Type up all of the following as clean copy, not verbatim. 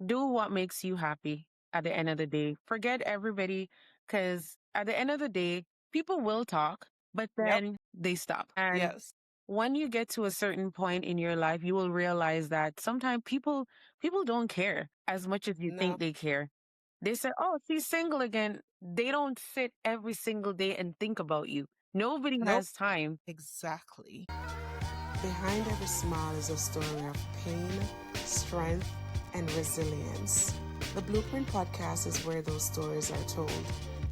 Do what makes you happy at the end of the day. Forget everybody because at the end of the day, people will talk, but Yep. then they stop. And Yes. when you get to a certain point in your life, you will realize that sometimes people don't care as much as you think No. they care. They say, "Oh, she's single again." They don't sit every single day and think about you. Nobody Nope. has time. Exactly. Behind every smile is a story of pain, strength, and resilience. The Blueprint Podcast is where those stories are told,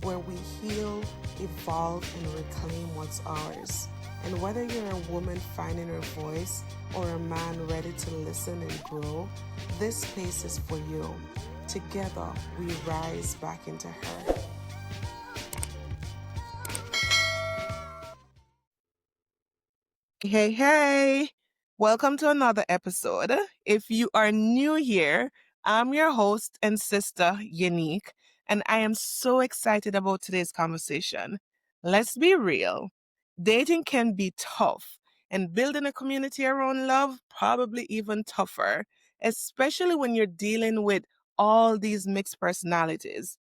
where we heal, evolve, and reclaim what's ours. And whether you're a woman finding her voice or a man ready to listen and grow, this space is for you. Together, we rise back into her. Hey, hey, welcome to another episode. If you are new here, I'm your host and sister, Yanique, and I am so excited about today's conversation. Let's be real, dating can be tough, and building a community around love, probably even tougher, especially when you're dealing with all these mixed personalities.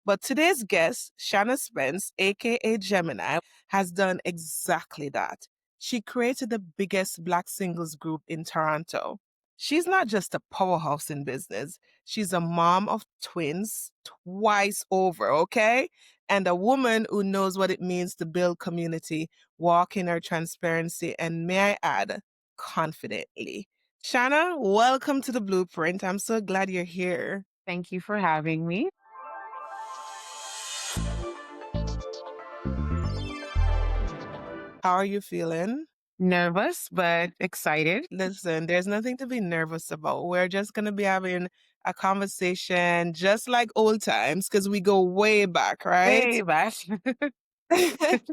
But today's guest, Shanna Spence, aka Gemini, has done exactly that. She created the biggest Black singles group in Toronto. She's not just a powerhouse in business, she's a mom of twins twice over, okay? And a woman who knows what it means to build community, walk in her transparency, and may I add, confidently. Shanna, welcome to the Blueprint. I'm so glad you're here. Thank you for having me. How are you feeling? Nervous, but excited. Listen, there's nothing to be nervous about. We're just going to be having a conversation just like old times because we go way back, right? Way back.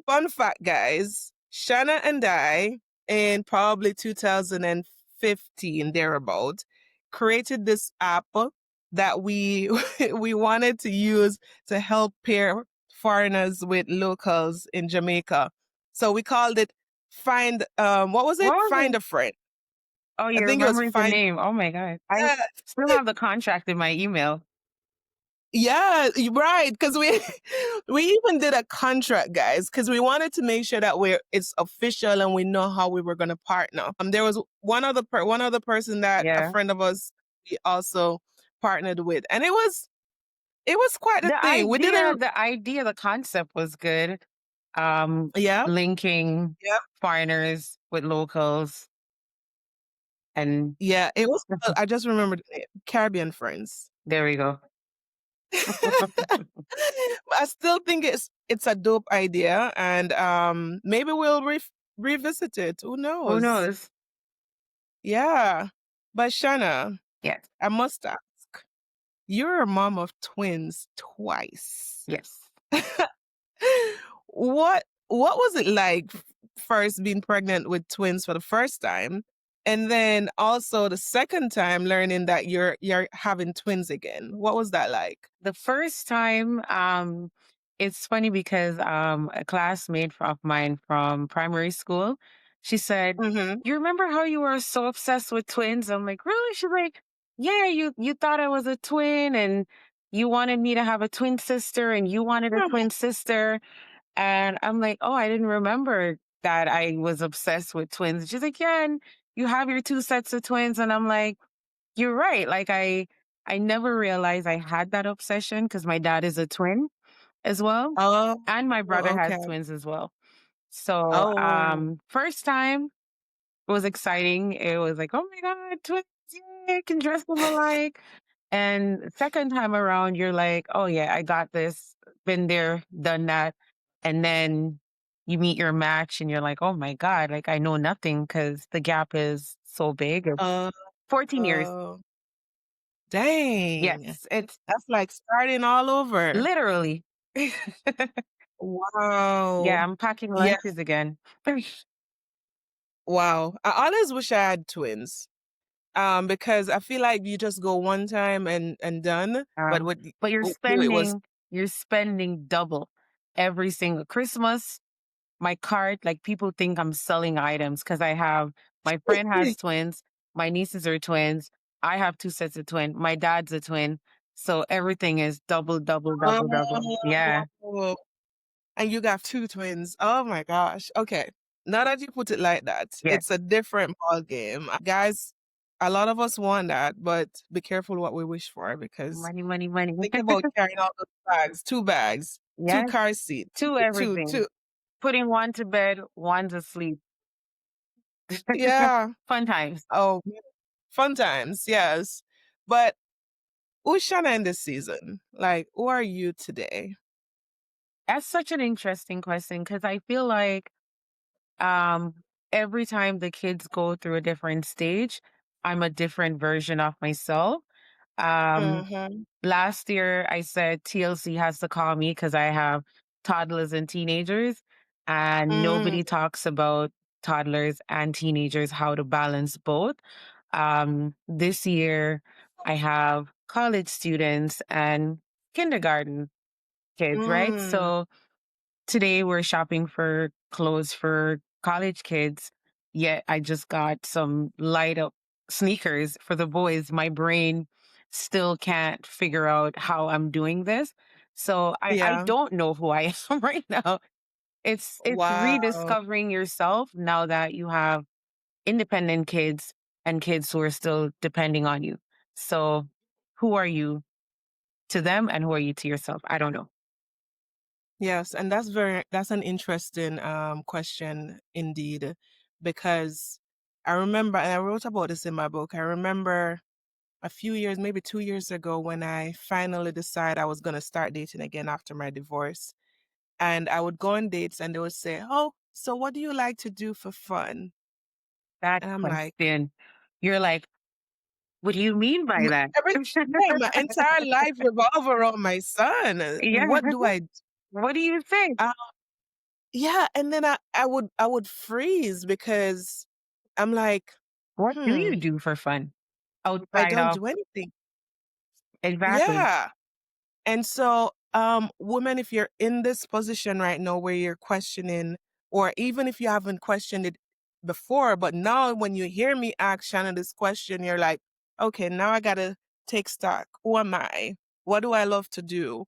Fun fact, guys. Shanna and I, in probably 2015, thereabout, created this app that we we wanted to use to help pair foreigners with locals in Jamaica. So we called it Find what was it? What was Find it? a friend. Oh, I you're think it was remembering the Find. name. Oh my God. I Yeah, still have the contract in my email. yeah, right. Because we we even did a contract, guys, because we wanted to make sure that it's official and we know how we were going to partner. There was one other person that a Yeah. friend of us we also partnered with, and it was quite a The thing. We idea, didn't. the idea, the concept was good. Um, Yeah, Linking yeah, foreigners with locals and yeah. It was. I just remembered the name, Caribbean Friends. there we go. I still think it's a dope idea, and maybe we'll revisit it. Who Who knows? knows? Yeah. But Shanna, Yes. I must ask, you're a mom of twins twice. Yes. What was it like first being pregnant with twins for the first time? And then also the second time learning that you're having twins again. What was that like? The first time, it's funny because a classmate of mine from primary school, she said, Mm-hmm. "You remember how you were so obsessed with twins?" I'm like, "Really?" She's like, "Yeah, you thought I was a twin and you wanted me to have a twin sister and you wanted a twin sister." And I'm like, "Oh, I didn't remember that I was obsessed with twins." She's like, "Yeah, and you have your two sets of twins." And I'm like, you're right. Like I never realized I had that obsession because my dad is a twin as well. Oh, And my brother okay. has twins as well. So Oh, first time was exciting. It was like, oh my God, twins, yeah, I can dress them alike. And second time around, you're like, oh yeah, I got this, been there, done that. And then you meet your match and you're like, oh my God, like I know nothing because the gap is so big. uh, 14 years. uh, dang. Yes, it's That's like starting all over. literally. Wow. Yeah, I'm packing Yeah. lunches again. Wow. I always wish I had twins. Because I feel like you just go one time and done. But Um, with but you it was you're spending double every single Christmas. My cart, like people think I'm selling items because I have my friend has twins, my nieces are twins. I have two sets of twin. My dad's a twin. So everything is double, double, double, double. Yeah. Oh, and you got two twins. Oh my gosh. Okay. Now that you put it like that, Yes. it's a different ball game. Guys, a lot of us want that, but be careful what we wish for because Money, money, money. think about carrying all those bags, two Yes. car seats, Two two. everything. Putting one to bed, one to sleep. Yeah. Fun times. Oh, fun times. Yes. But who's Shanna in this season? Like, who are you today? That's such an interesting question because I feel like um every time the kids go through a different stage, I'm a different version of myself. Um Mm-hmm. Last year I said TLC has to call me because I have toddlers and teenagers, and Mm, nobody talks about toddlers and teenagers, how to balance both. This year I have college students and kindergarten kids, right? mm. So today we're shopping for clothes for college kids, yet I just got some light up sneakers for the boys. My brain still can't figure out how I'm doing this. So I Yeah. don't know who I am right now. It's Wow. rediscovering yourself now that you have independent kids and kids who are still depending on you. So who are you to them and who are you to yourself? I don't know. Yes, and that's an interesting question indeed, because I remember, and I wrote about this in my book. I remember a few years, maybe 2 years ago, when I finally decided I was going to start dating again after my divorce. And I would go on dates and they would say, "Oh, so what do you like to do for fun?" That And I'm like, question. You're like, what do you mean by "M- that? every yeah, my entire life revolves around my son. Yeah. What do I What do you think? uh, yeah, and then I would freeze because I'm like, What do you "Hmm, do for fun I outside don't of do anything." exactly? Yeah. And so, women, if you're in this position right now where you're questioning, or even if you haven't questioned it before, but now when you hear me ask Shannon this question, you're like, okay, now I gotta take stock. Who am I? What do I love to do?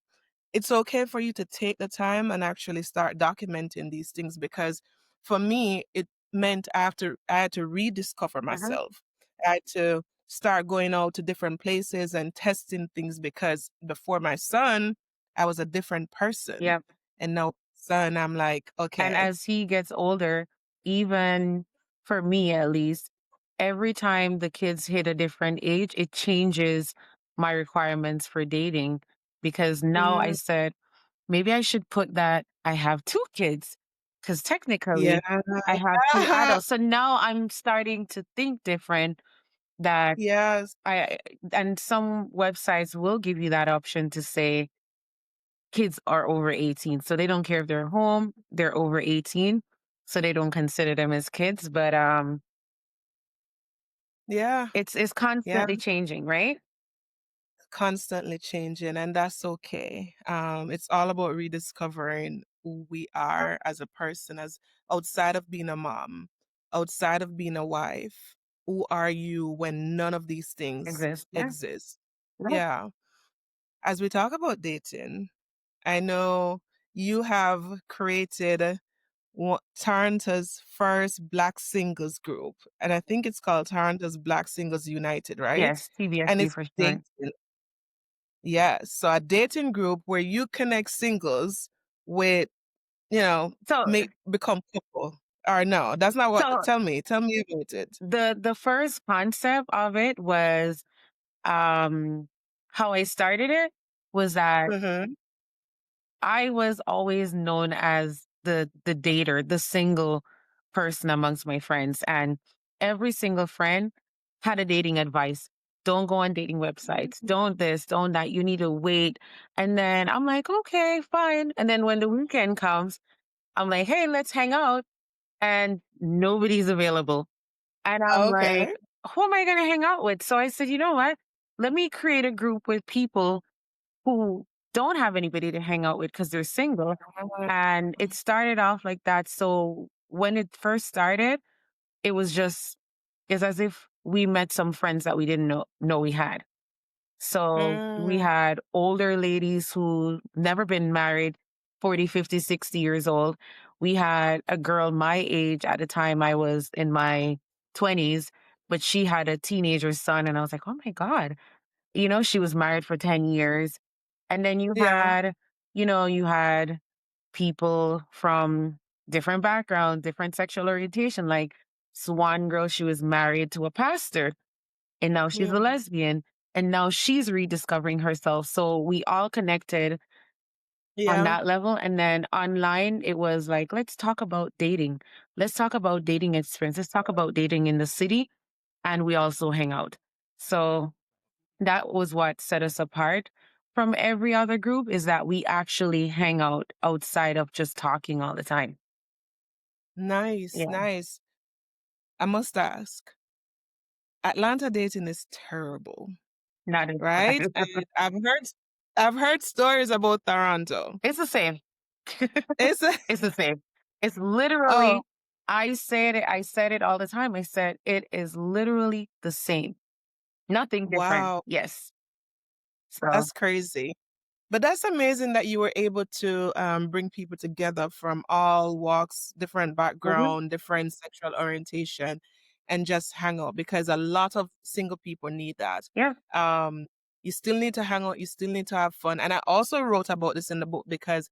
It's okay for you to take the time and actually start documenting these things because for me, it meant I had to rediscover Uh-huh. myself. I had to start going out to different places and testing things because before my son, I was a different person. Yep. And now son, I'm like, And okay, as he gets older, even for me at least, every time the kids hit a different age, it changes my requirements for dating because now I mm, said, maybe I should put that I have two kids because yeah, technically I have two adults. So now I'm starting to think different that yes, I, and some websites will give you that option to say kids are over 18. So they don't care if they're home, they're over 18. So they don't consider them as kids. But yeah, it's yeah. constantly changing, right? Constantly changing, and that's okay. It's all about rediscovering who we are as a person, as outside of being a mom, outside of being a wife. Who are you when none of these things Exist. Yeah. exist? Right. Yeah. As we talk about dating, I know you have created Toronto's first Black singles group, and I think it's called Toronto's Black Singles United, right? Yes, And TBSU it's for dating. sure. Yes. So a dating group where you connect singles with, So make become couple. Or no, that's not what so tell me about it. the first concept of it was um how I started it was that Mm-hmm. I was always known as the dater, the single person amongst my friends, and every single friend had a dating advice. Don't go on dating websites. Don't this, don't that. You need to wait. And then I'm like, okay, fine. And then when the weekend comes, I'm like, hey, let's hang out. And nobody's available. And I'm like, Okay. who am I going to hang out with? So I said, you know what? Let me create a group with people who don't have anybody to hang out with because they're single. And it started off like that. So when it first started, it was just, it's as if we met some friends that we didn't know we had. So we Mm, had older ladies who never been married, 40, 50, 60 years old. We had a girl my age at the time I was in my 20s, but she had a teenager son. And I was like, oh my God, she was married for 10 years. And then yeah, you had people from different backgrounds, different sexual orientation. Like Swan Girl, she was married to a pastor and now she's yeah, a lesbian and now she's rediscovering herself. So we all connected on yeah. that level. And then online, it was like, let's talk about dating. Let's talk about dating experience. Let's talk about dating in the city. And we also hang out. So that was what set us apart from every other group is that we actually hang out outside of just talking all the time. Nice, Yeah, nice. I must ask, Atlanta dating is terrible, not as right? bad. And I've heard stories about Toronto. It's the same. It's a, It's the same. It's oh, literally, I said it all the time. I said, it is literally the same. Nothing different. wow, Yes. So, that's crazy. But that's amazing that you were able to bring people together from all walks, different mhm, background, different sexual orientation, and just hang out because a lot of single people need that. yeah, Um, you still need to hang out, you still need to have fun. And I also wrote about this in the book because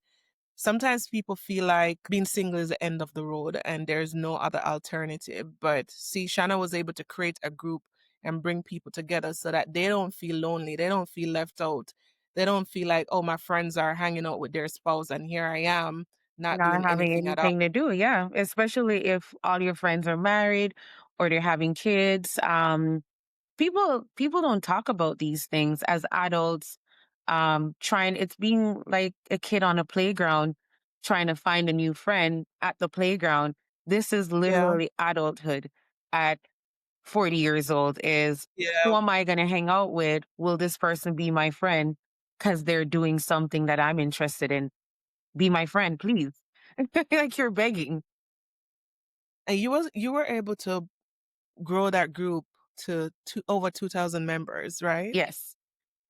sometimes people feel like being single is the end of the road and there's no other alternative. But see, Shanna was able to create a group and bring people together so that they don't feel lonely. They don't feel left out. They don't feel like, oh, my friends are hanging out with their spouse and here I am not not doing having anything at all. anything to do. Yeah. Especially if all your friends are married or they're having kids. People don't talk about these things as adults. Trying it's being like a kid on a playground trying to find a new friend at the playground. This is Yeah. literally adulthood at 40 years old is Yeah. who am I going to hang out with? Will this person be my friend because they're doing something that I'm interested in? Be my friend, please. Like you're begging. And you were able to grow that group to over 2,000 members, right? Yes.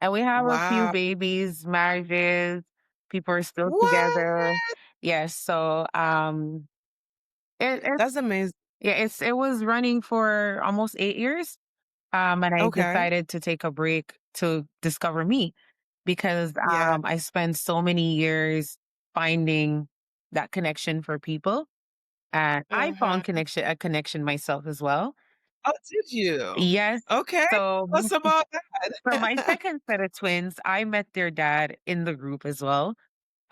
And we have a few Wow. babies, marriages, people are still What? together. Yes. So it's That's amazing. yeah, it was running for almost 8 years. And I Okay. decided to take a break to discover me because Yeah. I spent so many years finding that connection for people. And I found Mhm. a connection myself as well. Oh, did you? Yes. Okay. So What's about for my that? second set of twins, I met their dad in the group as well.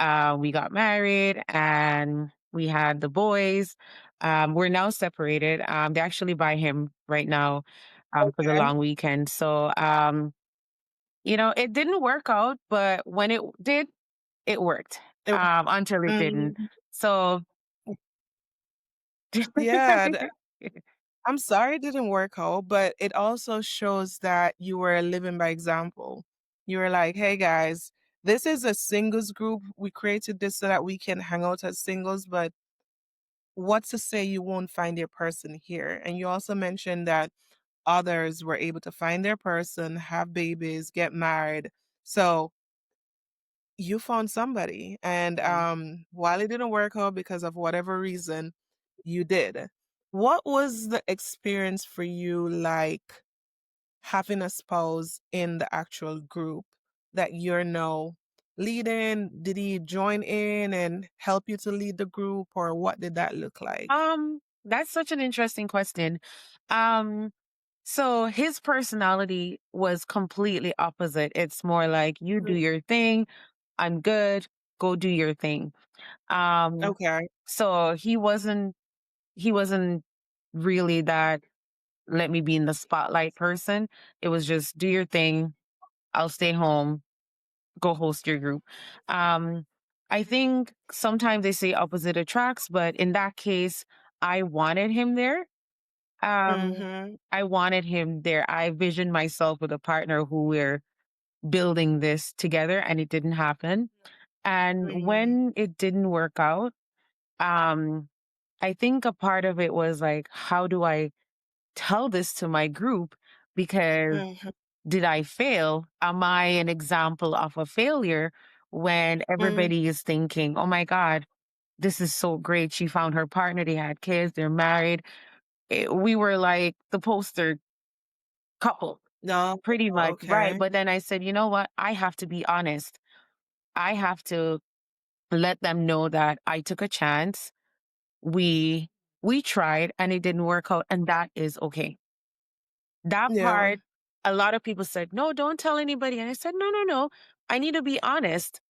We got married and we had the boys. We're now separated. They actually by him right now for the Okay. long weekend. So, it didn't work out, but when it did, it worked It until it didn't. mhm. So, Yeah, I'm sorry it didn't work out, but it also shows that you were living by example. You were like, "Hey, guys, this is a singles group. We created this so that we can hang out as singles, but what's to say you won't find your person here?" And you also mentioned that others were able to find their person, have babies, get married. So you found somebody. And while it didn't work out because of whatever reason, you did. What was the experience for you like having a spouse in the actual group that you're now leading? Did he join in and help you to lead the group, or what did that look like? that's such an interesting question. Um, so his personality was completely opposite. It's more like you do Mm, your thing, I'm good, go do your thing. Um, okay. so he wasn't really that let me be in the spotlight person. It was just do your thing, I'll stay home, go host your group. Um, I think sometimes they say opposite attracts, but in that case, I wanted him there. Um, Mm-hmm. I wanted him there. I visioned myself with a partner who we're building this together, and it didn't happen. And Mm, when it didn't work out, um, I think a part of it was like, how do I tell this to my group because Mhm. did I fail? Am I an example of a failure when Mm. everybody is thinking, oh my God, this is so great. She found her partner, they had kids, they're married. We were like the poster couple, No. pretty much, right? Okay. But then I said, you know what? I have to be honest. I have to let them know that I took a chance. We we tried and it didn't work out, and that is okay. That Yeah. part, a lot of people said, no, don't tell anybody. And I said, no, no, no. I need to be honest.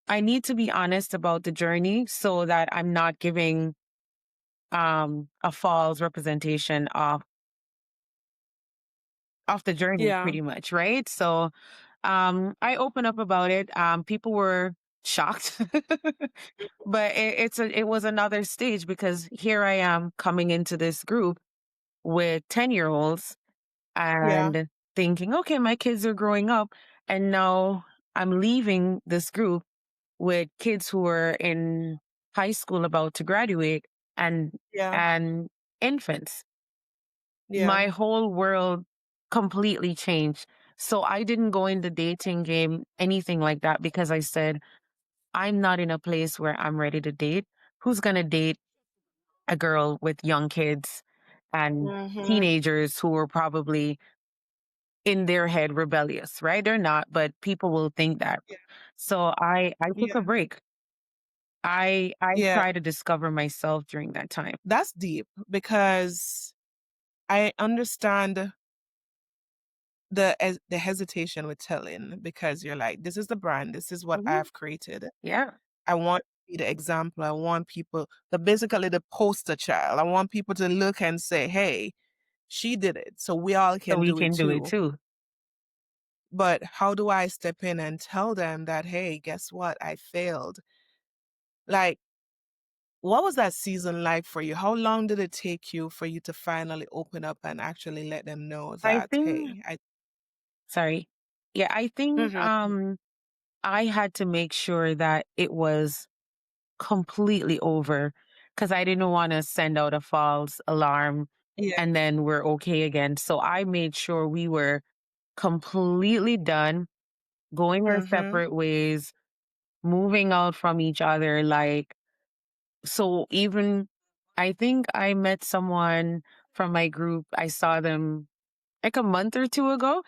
I need to be honest about the journey so that I'm not giving a false representation of the journey Yeah. pretty much, right? So I open up about it. People were shocked. But it was another stage because here I am coming into this group with 10-year-olds Yeah. and thinking, okay, my kids are growing up. And now I'm leaving this group with kids who are in high school about to graduate and Yeah. and infants. Yeah. My whole world completely changed. So I didn't go in the dating game, anything like that, because I said, I'm not in a place where I'm ready to date. Who's gonna date a girl with young kids and Mhm. teenagers who are probably in their head rebellious, right? They're not, but people will think that. Yeah. So I took a Yeah. break. I Yeah. try to discover myself during that time. That's deep because I understand the hesitation with telling because you're like, this is the brand, this is what Mhm. I've created. Yeah. I want to be the example. I want people the basically the poster child. I want people to look and say, hey, she did it. So we all So can we do it can do it too. too. But how do I step in and tell them that, hey, guess what? I failed. Like, what was that season like for you? How long did it take you for you to finally open up and actually let them know I that, think hey, I sorry. Yeah, I think Mhm. I had to make sure that it was completely over because I didn't want to send out a false alarm Yeah. and then we're okay again. So I made sure we were completely done, going our Mhm. separate ways, moving out from each other. Like, so even I think I met someone from my group. I saw them like a month or two ago.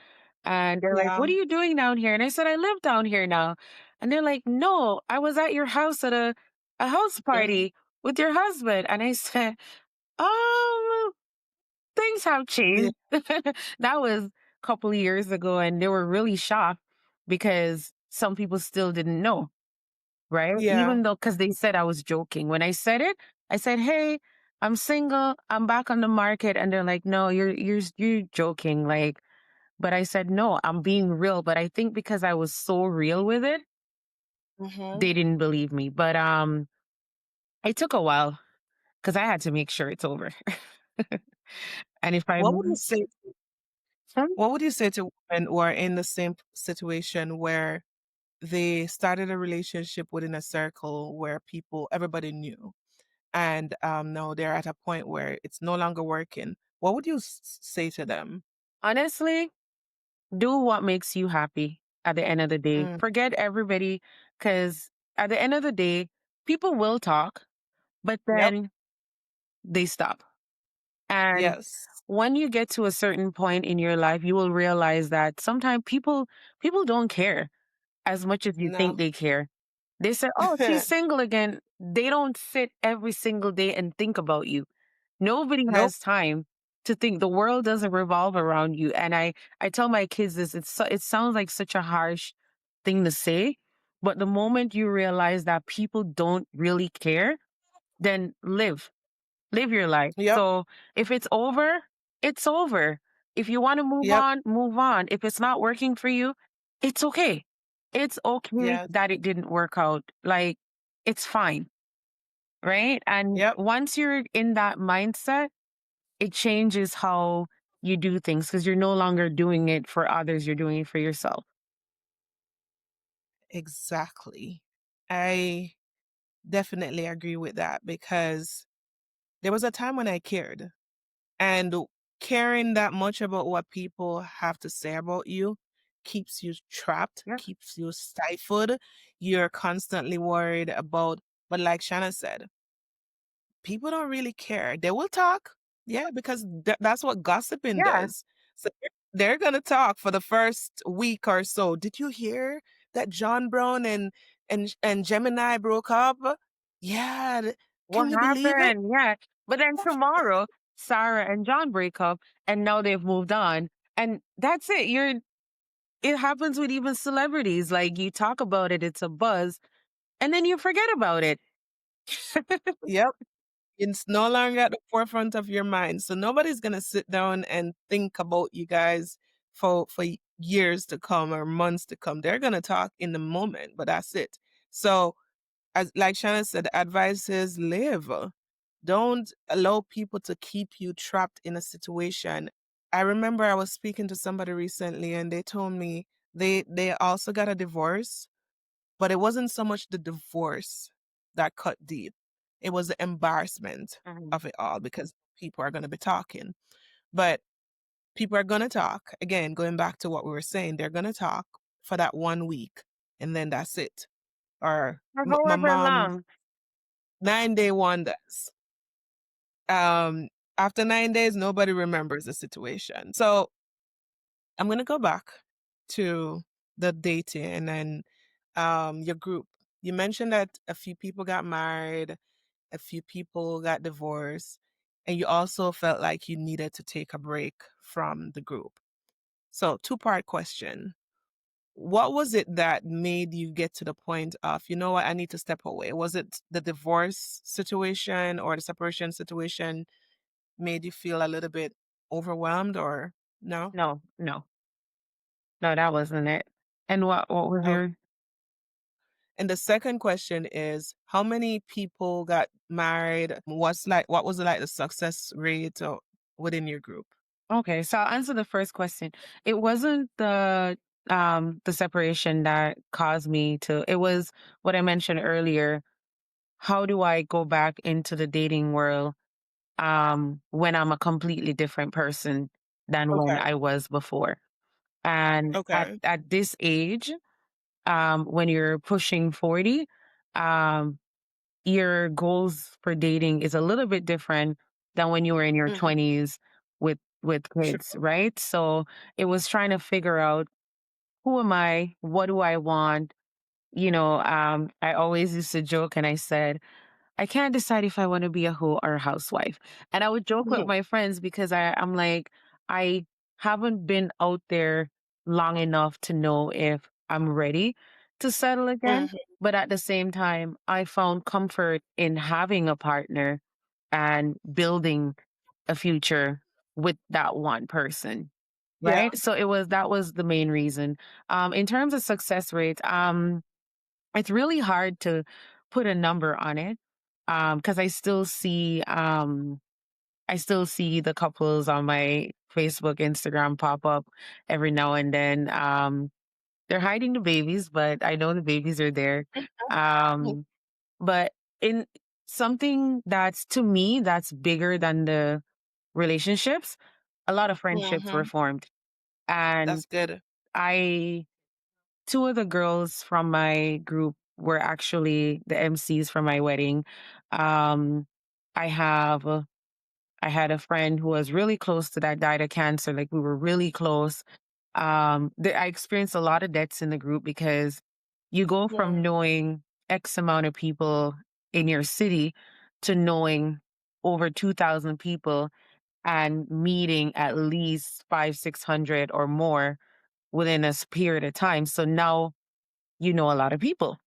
And they're like, Yeah. what are you doing down here? And I said, I live down here now. And they're like, no, I was at your house at a house Mhm. party with your husband. And I said, things have Yeah. changed. That was a couple of years ago. And they were really shocked because some people still didn't know, right? Yeah. Even though, because they said I was joking. When I said it, I said, hey, I'm single. I'm back on the market. And they're like, no, you're joking. Like, but I said, no, I'm being real. But I think because I was so real with it, Mhm. they didn't believe me. But it took a while because I had to make sure it's over. And if What would you I'm say what would you say to women who are in the same situation where they started a relationship within a circle where everybody knew, and now they're at a point where it's no longer working? What would you say to them? honestly, do what makes you happy at the end of the day. Mm. Forget everybody because at the end of the day, people will talk, but Yep. then they stop. And Yes. when you get to a certain point in your life, you will realize that sometimes people don't care as much as you think No. they care. They say, "Oh, she's single again." They don't sit every single day and think about you. Nobody Nope. has time to think. The world doesn't revolve around you. And I tell my kids this. It sounds like such a harsh thing to say, but the moment you realize that people don't really care, then live your life. Yep. So if it's over, it's over. If you want to move Yep. on, move on. If it's not working for you, it's okay. It's okay Yes. that it didn't work out. Like, it's fine. Right. And Yep. once you're in that mindset, it changes how you do things because you're no longer doing it for others, you're doing it for yourself. Exactly. I definitely agree with that because there was a time when I cared. And caring that much about what people have to say about you keeps you trapped, Yeah. keeps you stifled. You're constantly worried about, but like Shanna said, people don't really care. They will talk. Yeah, because that's what gossiping Yeah. does. So they're going to talk for the first week or so. Did you hear that John Brown and Gemini broke up? Yeah, What can you believe it? happened? Yeah. But then tomorrow, Sarah and John break up and now they've moved on. And that's it. It happens with even celebrities. Like you talk about it, it's a buzz, and then you forget about it. Yep. It's no longer at the forefront of your mind. So nobody's gonna sit down and think about you guys for years to come or months to come. They're gonna talk in the moment, but that's it. So as like Shannon said, the advice is live. Don't allow people to keep you trapped in a situation. I remember I was speaking to somebody recently and they told me they also got a divorce, but it wasn't so much the divorce that cut deep. It was the embarrassment Mhm. of it all because people are going to be talking. But people are going to talk. Again, going back to what we were saying, they're going to talk for that 1 week and then that's it. Or For my however mom's long. 9-day wonders. Um, After 9 days, nobody remembers the situation. So I'm going to go back to the dating and your group. You mentioned that a few people got married, a few people got divorced, and you also felt like you needed to take a break from the group. So, two-part question. What was it that made you get to the point of, you know what, I need to step away? Was it the divorce situation or the separation situation made you feel a little bit overwhelmed or no? No, no, no, that wasn't it. And what was Oh, your and the second question is how many people got married? What was like the success rate within your group? okay, so I'll answer the first question. It wasn't the separation that caused me to it was what I mentioned earlier. How do I go back into the dating world when I'm a completely different person than when Okay. I was before? And Okay. at this age, when you're pushing 40, um, your goals for dating is a little bit different than when you were in your Mhm. 20s with kids, True. right? So it was trying to figure out who am I? What do I want? I always used to joke and I said, I can't decide if I want to be a hoe or a housewife. And I would joke with Mhm. my friends because I'm like, I haven't been out there long enough to know if I'm ready to settle again. Mhm. But at the same time, I found comfort in having a partner and building a future with that one person. Yeah. Right. So that was the main reason. In terms of success rates, it's really hard to put a number on it, because I still see the couples on my Facebook, Instagram pop up every now and then. They're hiding the babies, but I know the babies are there. Mhm. Um, but in something that's to me that's bigger than the relationships, a lot of friendships were Mhm. formed. And That's good. I two of the girls from my group were actually the MCs for my wedding. Um, I have I had a friend who was really close to that died of cancer. Like we were really close. I experienced a lot of deaths in the group because you go from Yeah. knowing X amount of people in your city to knowing over 2,000 people and meeting at least five, 600 or more within a period of time. So now you know a lot of people.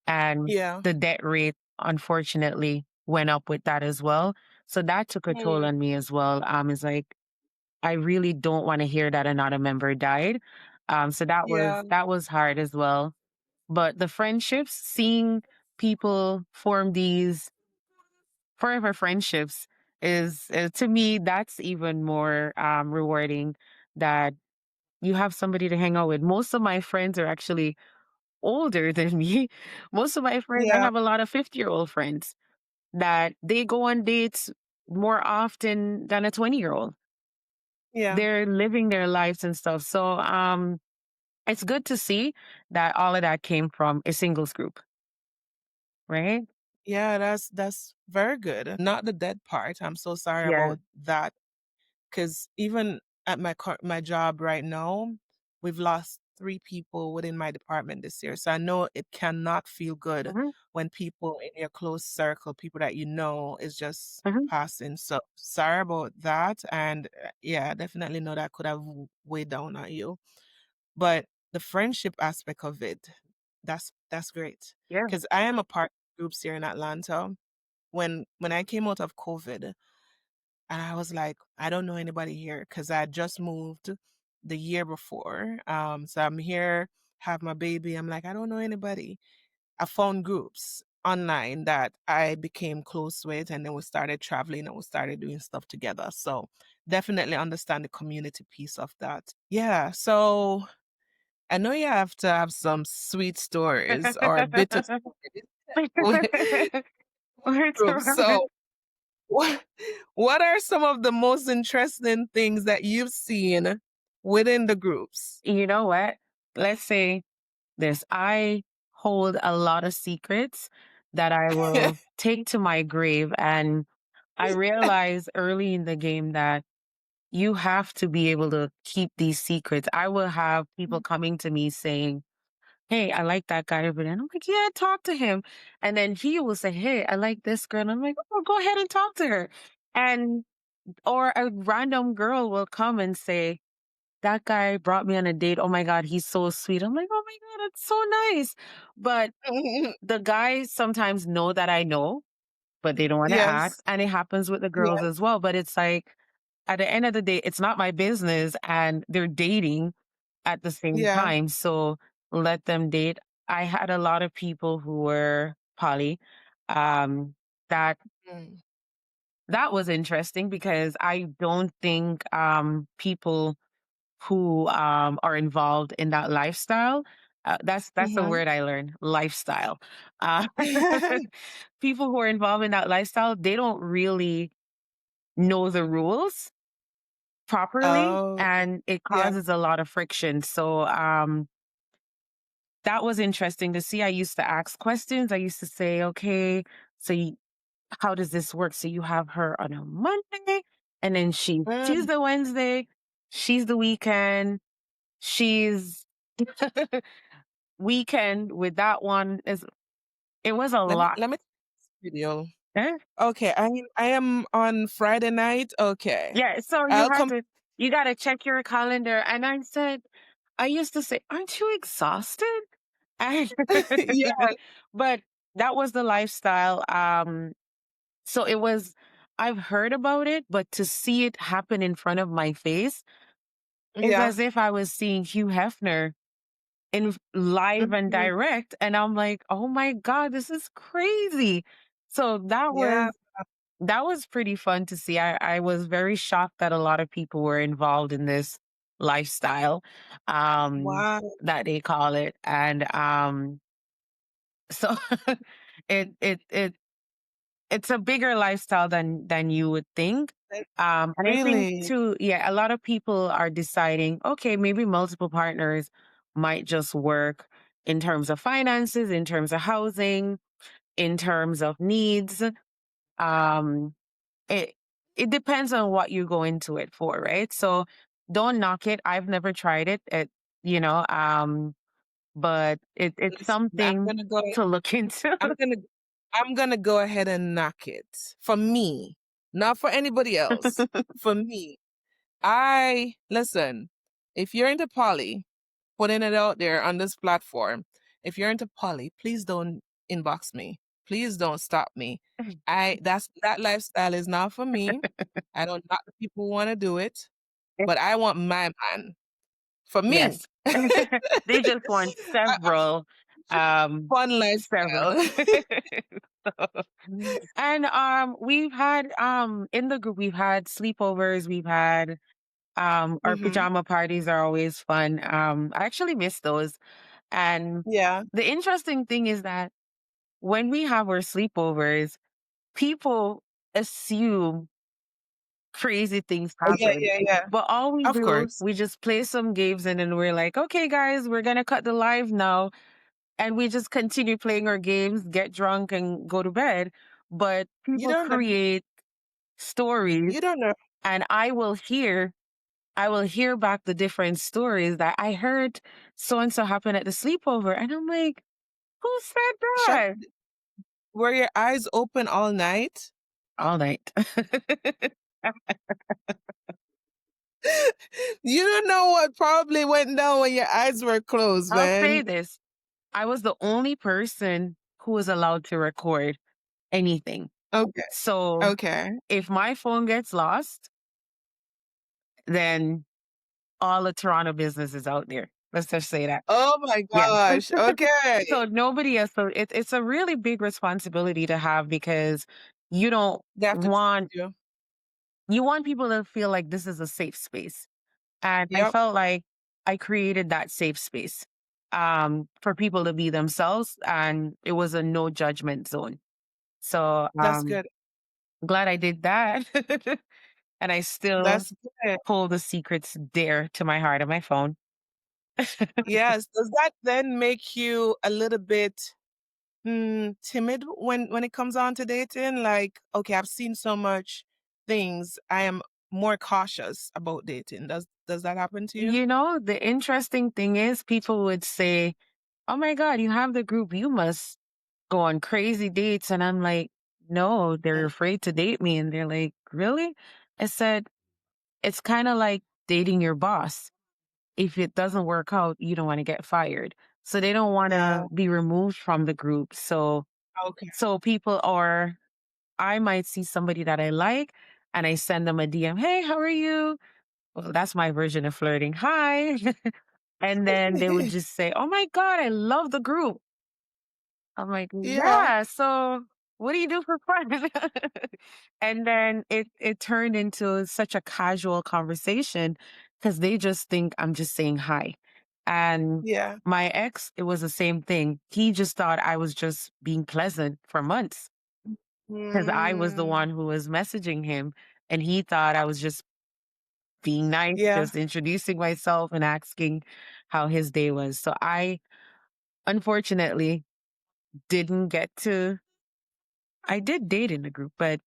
And Yeah. the debt rate, unfortunately, went up with that as well. So that took a toll Mm. on me as well. It's like, I really don't want to hear that another member died. So Yeah. that was hard as well. But the friendships, seeing people form these forever friendships is to me, that's even more rewarding that you have somebody to hang out with. Most of my friends are actually older than me. Most of my friends, I Yeah. have a lot of 50-year-old friends that they go on dates more often than a 20-year-old. Yeah. they're living their lives and stuff. So it's good to see that all of that came from a singles group, right? Yeah, that's very good. Not the dead part. I'm so sorry Yeah. about that. Because even at my job right now, we've lost 3 people within my department this year. So I know it cannot feel good Hmm. when people in your close circle, people that you know, is just Hmm. passing. So sorry about that. And yeah, I definitely know that could have weighed down on you. But the friendship aspect of it, that's great. Yeah. Because I am a part of groups here in Atlanta. When I came out of COVID, and I was like, I don't know anybody here because I had just moved the year before. So I'm here, have my baby. I'm like, I don't know anybody. I found groups online that I became close with, and then we started traveling and we started doing stuff together. So definitely understand the community piece of that. Yeah. So I know you have to have some sweet stories or bitter stories with groups. So what what are some of the most interesting things that you've seen within the groups? You know what? Let's say this. I hold a lot of secrets that I will take to my grave. And I realized early in the game that you have to be able to keep these secrets. I will have people coming to me saying, "Hey, I like that guy over there." And I'm like, "Yeah, talk to him." And then he will say, "Hey, I like this girl." And I'm like, "Oh, go ahead and talk to her." And or a random girl will come and say, "That guy brought me on a date. Oh my God, he's so sweet." I'm like, "Oh my God, that's so nice." But the guys sometimes know that I know, but they don't want to ask. Yes. And it happens with the girls Yes. as well. But it's like, at the end of the day, it's not my business. And they're dating at the same Yeah. time. So let them date. I had a lot of people who were poly. Um, that Mm. that was interesting because I don't think people who are involved in that lifestyle. That's a Mhm. word I learned. Lifestyle. Uh, people who are involved in that lifestyle, they don't really know the rules properly, Oh, and it yeah. causes a lot of friction. So that was interesting to see. I used to ask questions. I used to say, "Okay, so how does this work? So you have her on a Monday, and then she's Mm. the Wednesday, she's the weekend, she's." Weekend with that one is it was a lot. Let me video. Eh? Okay, I am on Friday night. Okay. Yeah, so I'll come. you gotta check your calendar. And I used to say, "Aren't you exhausted?" And Yeah, but that was the lifestyle. So I've heard about it, but to see it happen in front of my face is yeah. as if I was seeing Hugh Hefner in live and Mhm. direct. And I'm like, "Oh my God, this is crazy." So Yeah. that was pretty fun to see. I was very shocked that a lot of people were involved in this lifestyle, Wow. that they call it. And so it it's a bigger lifestyle than you would think. Like, And I think really? too, yeah, a lot of people are deciding, okay, maybe multiple partners might just work in terms of finances, in terms of housing, in terms of needs. Um, it it depends on what you go into it for, right? So don't knock it. I've never tried it. But it's Listen, I'm something gonna go. to look into. I'm gonna I'm gonna go ahead and knock it. For me, not for anybody else. For me. I listen, if you're into poly, putting it out there on this platform, if you're into poly, please don't inbox me. Please don't stop me. That lifestyle is not for me. I don't knock the people who want to do it, but I want my man for me. Yes. They just want A um fun several. lifestyle. And we've had in the group we've had sleepovers, we've had our Hmm. pajama parties are always fun. I actually miss those. And Yeah. the interesting thing is that when we have our sleepovers, people assume crazy things Oh, yeah, happen. yeah, yeah. But all we Of do, course. we just play some games and then we're like, okay, guys, we're going to cut the live now. And we just continue playing our games, get drunk, and go to bed. But You people don't know. create stories, You don't know. and I will hear back the different stories that I heard so and so happen at the sleepover. And I'm like, who said Shut that? Were your eyes open all night? All night. You don't know what probably went down when your eyes were closed, I'll say man. this. I was the only person who was allowed to record anything. Okay, So okay. if my phone gets lost, then all the Toronto business is out there. Let's just say that. Oh my Yeah. gosh, okay. So nobody else. So it's a really big responsibility to have because you don't They have to trust want you. you want people to feel like this is a safe space. And I Yep, felt like I created that safe space for people to be themselves, and it was a no judgment zone. So that's good. glad I did that. And I still That's good. pull the secrets dear to my heart on my phone. Yes, does that then make you a little bit, timid when it comes on to dating? Like, "Okay, I've seen so much things, I am more cautious about dating." Does that happen to you? You know, the interesting thing is people would say, "Oh my God, you have the group. You must go on crazy dates." And I'm like, no, they're Mm, afraid to date me. And they're like, really? I said, it's kind of like dating your boss. If it doesn't work out, you don't want to get fired. So they don't want yeah, to be removed from the group. So, okay. so people are, I might see somebody that I like and I send them a DM. Hey, how are you? Well, that's my version of flirting. Hi. And then they would just say, oh my God, I love the group. I'm like, Yeah, yeah, so what do you do for fun? And then it turned into such a casual conversation because they just think I'm just saying hi. And yeah. my ex, it was the same thing. He just thought I was just being pleasant for months because I was the Mm, one who was messaging him. And he thought I was just being nice, yeah, just introducing myself and asking how his day was. So I unfortunately didn't get to I did date in the group, but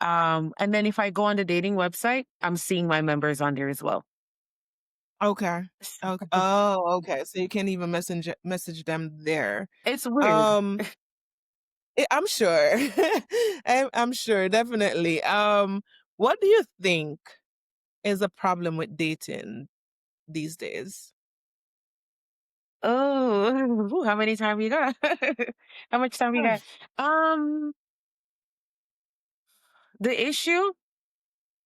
and then if I go on the dating website, I'm seeing my members on there as well. okay. Okay. Oh, okay, so you can't even message them there. It's weird. Um, I'm sure. I'm sure, definitely. What do you think is a problem with dating these days? Oh, how many time you got? How much time you got? Um, the issue,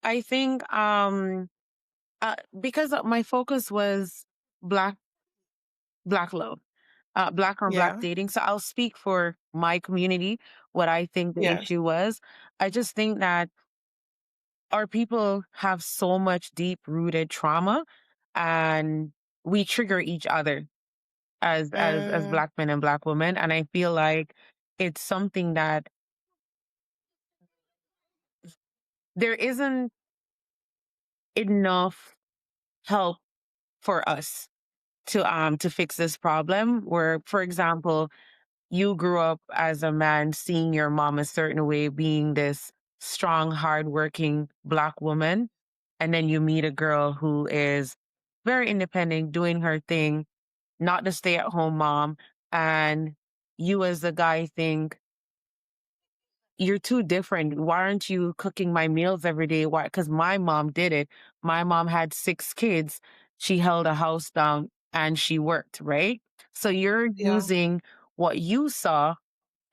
I think, because my focus was black black love, black on black Yeah, dating. So I'll speak for my community. What I think the yes. issue was, I just think that our people have so much deep rooted trauma and we trigger each other as Mm, black men and black women, and I feel like it's something that there isn't enough help for us to fix this problem where, for example, you grew up as a man seeing your mom a certain way, being this strong, hardworking black woman. And then you meet a girl who is very independent, doing her thing, not the stay at home mom. And you, as a guy, think, you're too different. Why aren't you cooking my meals every day? Why? Because my mom did it. My mom had 6 kids. She held a house down and she worked, right? So you're yeah, using what you saw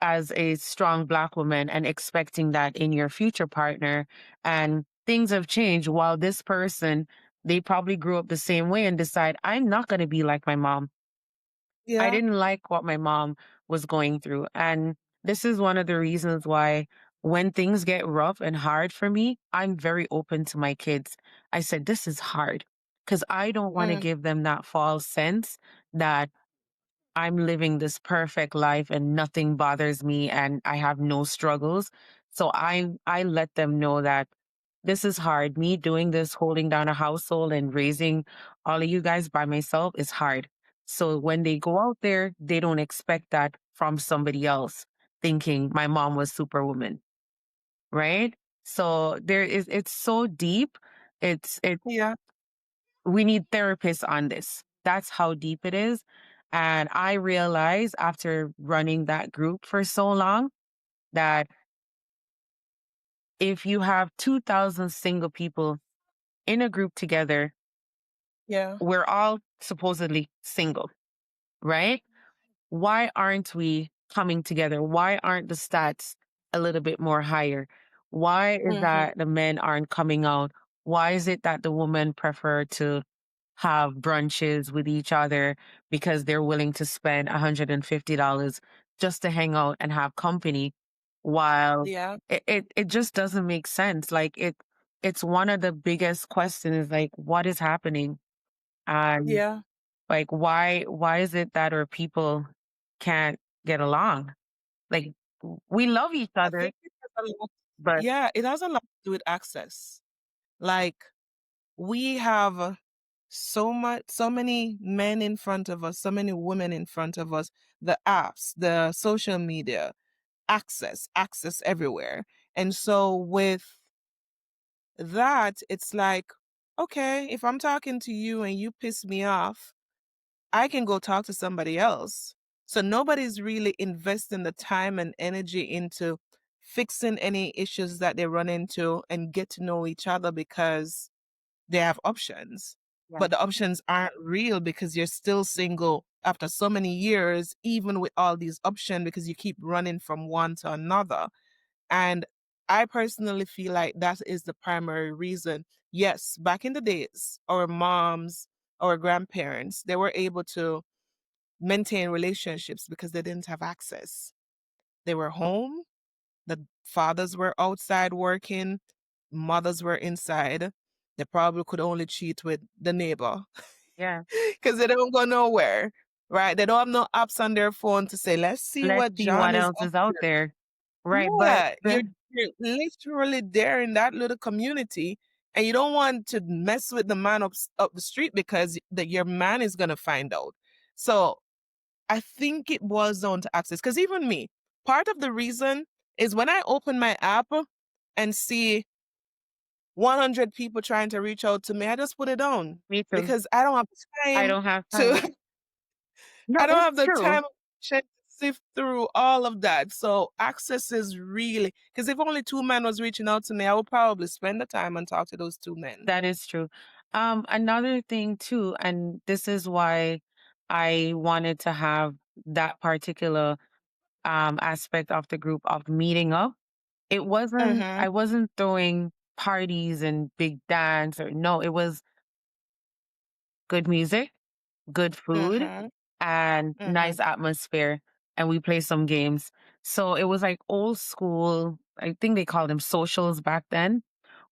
as a strong black woman and expecting that in your future partner. And things have changed while this person, they probably grew up the same way and decide, I'm not going to be like my mom. I yeah. didn't like what my mom was going through. And this is one of the reasons why when things get rough and hard for me, I'm very open to my kids. I said, this is hard because I don't want to Mm, give them that false sense that I'm living this perfect life and nothing bothers me and I have no struggles. So I let them know that this is hard. Me doing this, holding down a household and raising all of you guys by myself is hard. So when they go out there, they don't expect that from somebody else thinking my mom was superwoman, right? So it's so deep. It's Yeah. we need therapists on this. That's how deep it is. And I realized after running that group for so long that if you have 2,000 single people in a group together, Yeah. we're all supposedly single, right? Why aren't we coming together? Why aren't the stats a little bit more higher? Why is Mm-hmm. that the men aren't coming out? Why is it that the women prefer to have brunches with each other because they're willing to spend $150 just to hang out and have company while Yeah. it just doesn't make sense. Like it's one of the biggest questions, like what is happening? And Yeah. like why is it that our people can't get along? Like we love each I other, think it has a lot, but yeah, it has a lot to do with access. Like we have so many men in front of us, so many women in front of us, the apps, the social media, access everywhere. And so with that, it's like, okay, if I'm talking to you and you piss me off, I can go talk to somebody else. So nobody's really investing the time and energy into fixing any issues that they run into and get to know each other because they have options. yeah, But the options aren't real because you're still single after so many years, even with all these options, because you keep running from one to another. And I personally feel like that is the primary reason. Yes, back in the days, our moms, our grandparents, they were able to maintain relationships because they didn't have access. They were home, the fathers were outside working, mothers were inside. They probably could only cheat with the neighbor yeah. because they don't go nowhere, right? They don't have no apps on their phone to say, let's see Let's what see John what is else up is out to. there. Right. But Yeah, you're literally there in that little community, and you don't want to mess with the man up the street because your man is gonna find out. So I think it boils down to access. Because even me, part of the reason is when I open my app and see 100 people trying to reach out to me, I just put it down me too. because I don't have I time don't have time. to No, I don't it's have the true. time to sift through all of that. So access is really, because if only two men was reaching out to me, I would probably spend the time and talk to those two men. That is true. Another thing too, and this is why I wanted to have that particular aspect of the group of meeting up. Mm-hmm. I wasn't throwing parties and big dance or no, it was good music, good food, Mm-hmm. and Mm-hmm. nice atmosphere. And we play some games. So it was like old school, I think they called them socials back then,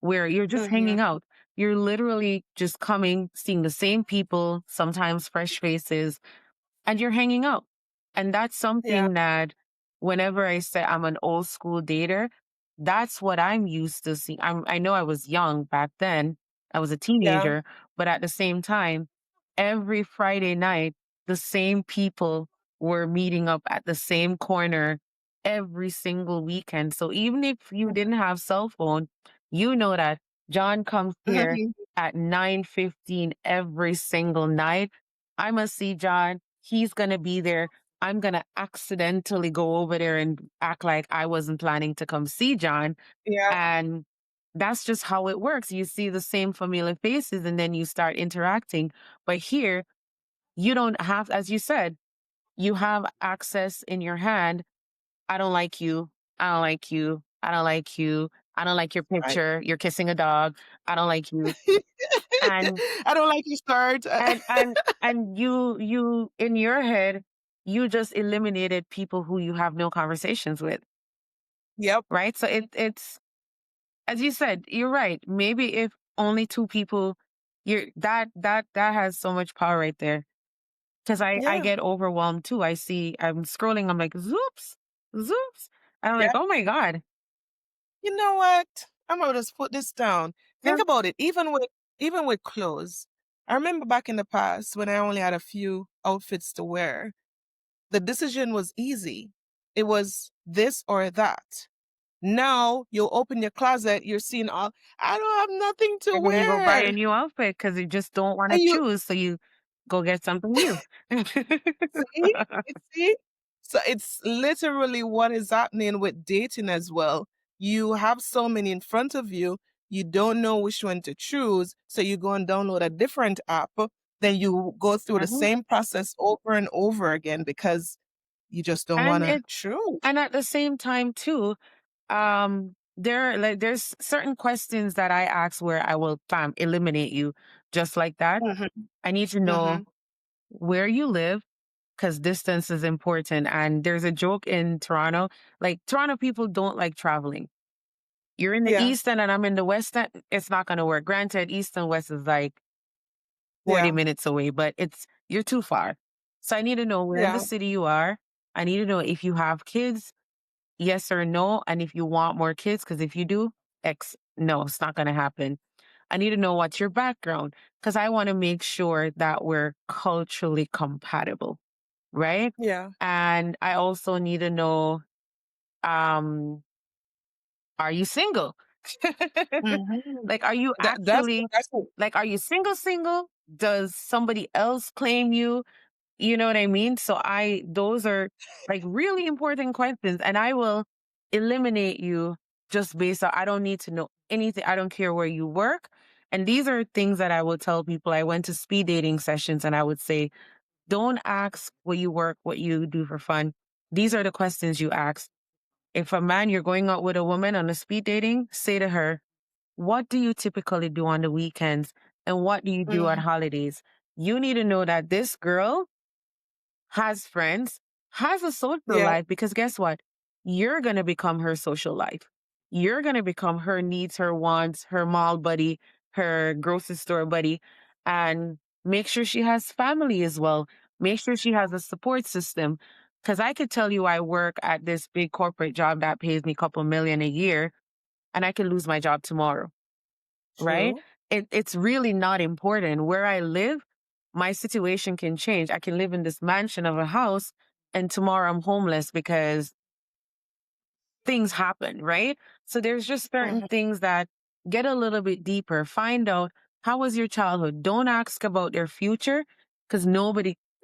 where you're just Mm-hmm. hanging out. You're literally just coming, seeing the same people, sometimes fresh faces, and you're hanging out. And that's Yeah. something that whenever I say I'm an old school dater, that's what I'm used to seeing. I know I was young back then. I was a Yeah. teenager, but at the same time, every Friday night, the same people were meeting up at the same corner every single weekend. So even if you didn't have cell phone, you know that John comes here Mhm. at 9:15 every single night. I must see John. He's going to be there. I'm going to accidentally go over there and act like I wasn't planning to come see John. Yeah. And that's just how it works. You see the same familiar faces and then you start interacting. But here, you don't have, as you said, you have access in your hand. I don't like you. I don't like you. I don't like you. I don't like your Right. picture. You're kissing a dog. I don't like you. And I don't like you start. and you in your head, you just eliminated people who you have no conversations with, Yep. right? So it's as you said, you're right. Maybe if only two people, you're that has so much power right there. Because I Yeah. get overwhelmed too. I'm scrolling, I'm like, zoops, zoops. And I'm Yeah. like, oh my God. You know what? I'm gonna just put this down. Yeah. Think about it. Even with clothes. I remember back in the past when I only had a few outfits to wear, the decision was easy. It was this or that. Now you open your closet, you're seeing all I don't have nothing to And then you go buy a wear. new outfit because you just don't want to And you choose. So you go get something new. see? You see? So it's literally what is happening with dating as well. You have so many in front of you, you don't know which one to choose. So you go and download a different app, then you go through the Mhm. same process over and over again because you just don't want And to it choose. and at the same time too, there's certain questions that I ask where I will eliminate you just like that. Hmm. I need to know Hmm. where you live because distance is important. And there's a joke in Toronto, like Toronto people don't like traveling. You're in the Yeah. East End and I'm in the West End, it's not going to work. Granted, East and West is like 40 Yeah. minutes away, but you're too far. So I need to know where in the Yeah. city you are. I need to know if you have kids, yes or no, and if you want more kids, because if you do, X, no, it's not going to happen. I need to know what's your background because I want to make sure that we're culturally compatible, right? Yeah. And I also need to know, um, are you single? Hmm. Like, are you That's what actually, I said. like, are you single, single? Does somebody else claim you? You know what I mean? Those are like really important questions. And I will eliminate you just based on, I don't need to know anything. I don't care where you work. And these are things that I will tell people. I went to speed dating sessions and I would say, don't ask what you work, what you do for fun. These are the questions you ask. If a man, you're going out with a woman on a speed dating, say to her, what do you typically do on the weekends? And what do you do at Hmm. holidays? You need to know that this girl has friends, has a social Yeah. life, because guess what? You're going to become her social life. You're going to become her needs, her wants, her mall buddy, her grocery store buddy. And make sure she has family as well. Make sure she has a support system. Because I could tell you I work at this big corporate job that pays me a couple million a year, and I could lose my job tomorrow, right? True. It's really not important. Where I live, my situation can change. I can live in this mansion of a house and tomorrow I'm homeless because things happen, right? So there's just certain Hmm. things that get a little bit deeper. Find out how was your childhood. Don't ask about their future because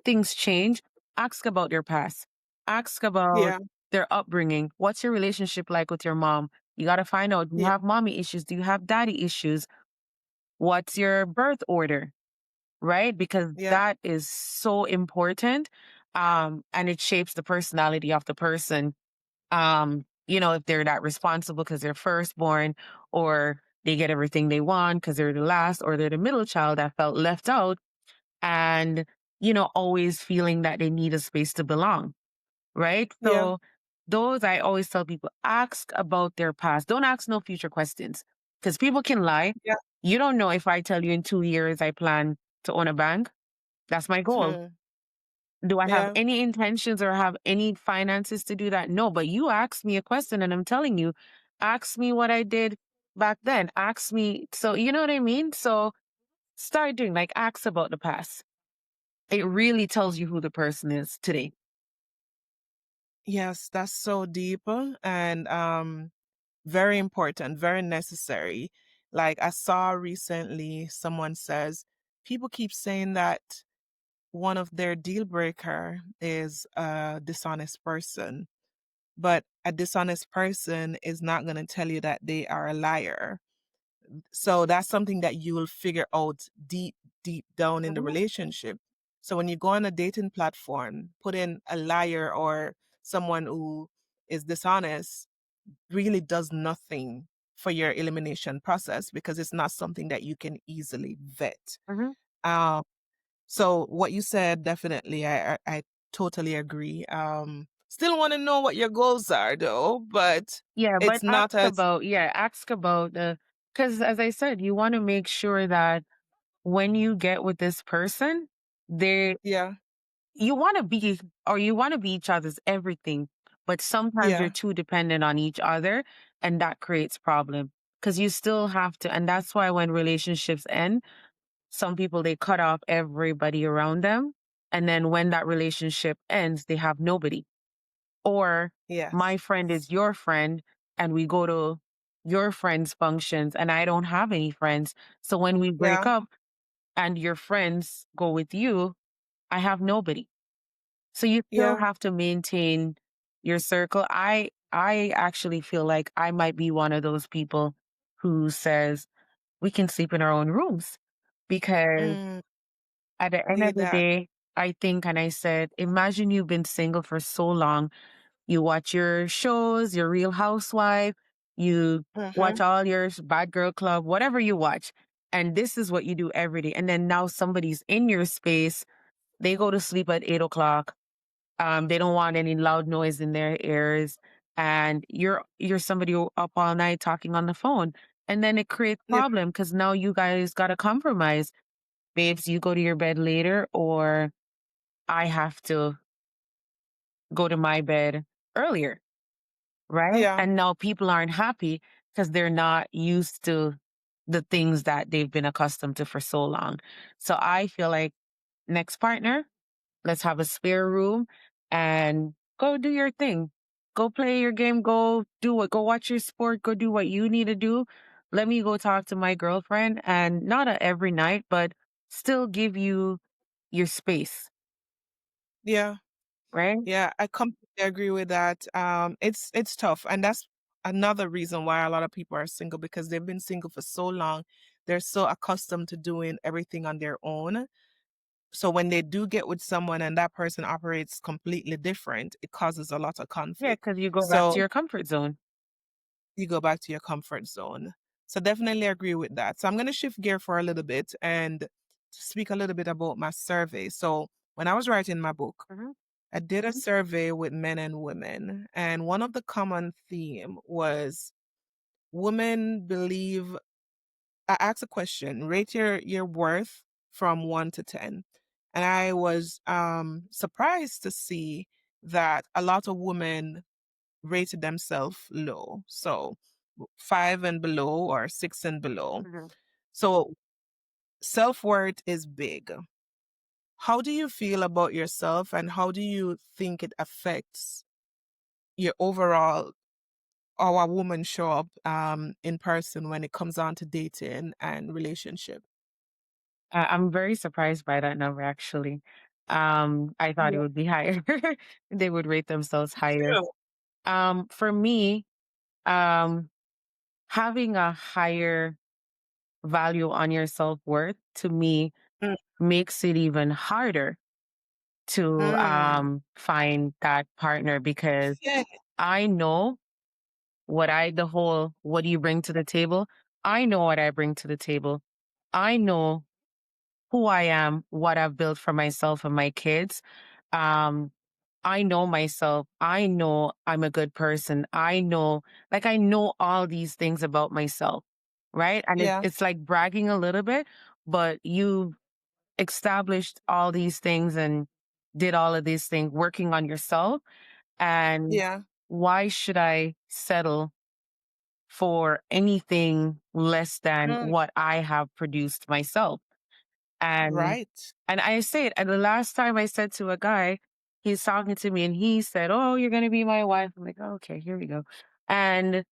things change. Ask about their past. Ask about Yeah. their upbringing. What's your relationship like with your mom? You got to find out, do you Yeah. have mommy issues? Do you have daddy issues? What's your birth order? Right? Because Yeah. that is so important. And it shapes the personality of the person. If they're not responsible because they're firstborn, or they get everything they want because they're the last, or they're the middle child that felt left out and, always feeling that they need a space to belong. Right? Yeah. So those, I always tell people, ask about their past. Don't ask no future questions because people can lie. Yeah. You don't know if I tell you in 2 years I plan to own a bank. That's my goal. Hmm. Do I have Yeah. any intentions or have any finances to do that? No, but you asked me a question and I'm telling you, ask me what I did back then. Ask me. So, you know what I mean? So start doing, like, ask about the past. It really tells you who the person is today. Yes, that's so deep and very important, very necessary. Like I saw recently someone says people keep saying that one of their deal breaker is a dishonest person, but a dishonest person is not going to tell you that they are a liar. So that's something that you will figure out deep, deep down in the Mhm, relationship. So when you go on a dating platform, put in a liar or someone who is dishonest really does nothing for your elimination process because it's not something that you can easily vet. mhm. Um, so what you said, definitely, I totally agree. Still want to know what your goals are though, but Yeah, but it's not as ask about because as I said, you want to make sure that when you get with this person, they yeah, you want to be or you want to be each other's everything, but sometimes you're yeah, too dependent on each other and that creates problem. because you still have to. And that's why when relationships end, some people they cut off everybody around them. And then when that relationship ends, they have nobody. Or my Yes. friend is your friend and we go to your friend's functions and I don't have any friends. So when we break Yeah. up and your friends go with you, I have nobody. So you still Yeah. have to maintain your circle. I actually feel like I might be one of those people who says we can sleep in our own rooms because Mm, at the end see of the that. day, I think and I said, imagine you've been single for so long. You watch your shows, your Real Housewife, you Mm-hmm. watch all your Bad Girl Club, whatever you watch. And this is what you do every day. And then now somebody's in your space. They go to sleep at 8 o'clock. They don't want any loud noise in their ears. And you're somebody who up all night talking on the phone. And then it creates Yeah. problem because now you guys got to compromise. Babes, you go to your bed later, or I have to go to my bed earlier. Right? Yeah. And now people aren't happy because they're not used to the things that they've been accustomed to for so long. So I feel like next partner, let's have a spare room and go do your thing. Go play your game, go do it, go watch your sport, go do what you need to do. Let me go talk to my girlfriend and not every night, but still give you your space, Yeah. right? Yeah, I completely agree with that. It's tough, and that's another reason why a lot of people are single because they've been single for so long. They're so accustomed to doing everything on their own. So when they do get with someone and that person operates completely different, it causes a lot of Yeah, conflict. because you go back to So your comfort zone. you go back to your comfort zone. So definitely agree with that. So I'm going to shift gear for a little bit and speak a little bit about my survey. So when I was writing my book, Mhm. I did a survey with men and women, and one of the common theme was women believe. I asked a question: rate your worth from 1 to 10, and I was surprised to see that a lot of women rated themselves low, so 5 and below or 6 and below. Mhm. So self worth is big. How do you feel about yourself, and how do you think it affects your overall how a woman show up in person when it comes on to dating and relationship? I'm very surprised by that number actually. I thought it Yeah. would be higher. They would rate themselves higher. True. For me, um, having a higher value on your self-worth to me Mm, makes it even harder to mm. find that partner because Yeah, I know what do you bring to the table? I know what I bring to the table. I know who I am, what I've built for myself and my kids. Um, I know myself. I know I'm a good person. I know all these things about myself, right? And yeah, it's like bragging a little bit, but you established all these things and did all of these things working on yourself. And yeah. why should I settle for anything less than Mm, what I have produced myself? And right. and I say it, and the last time I said to a guy, he's talking to me and he said, "Oh, you're gonna be my wife." I'm like, "Oh, okay, here we go." And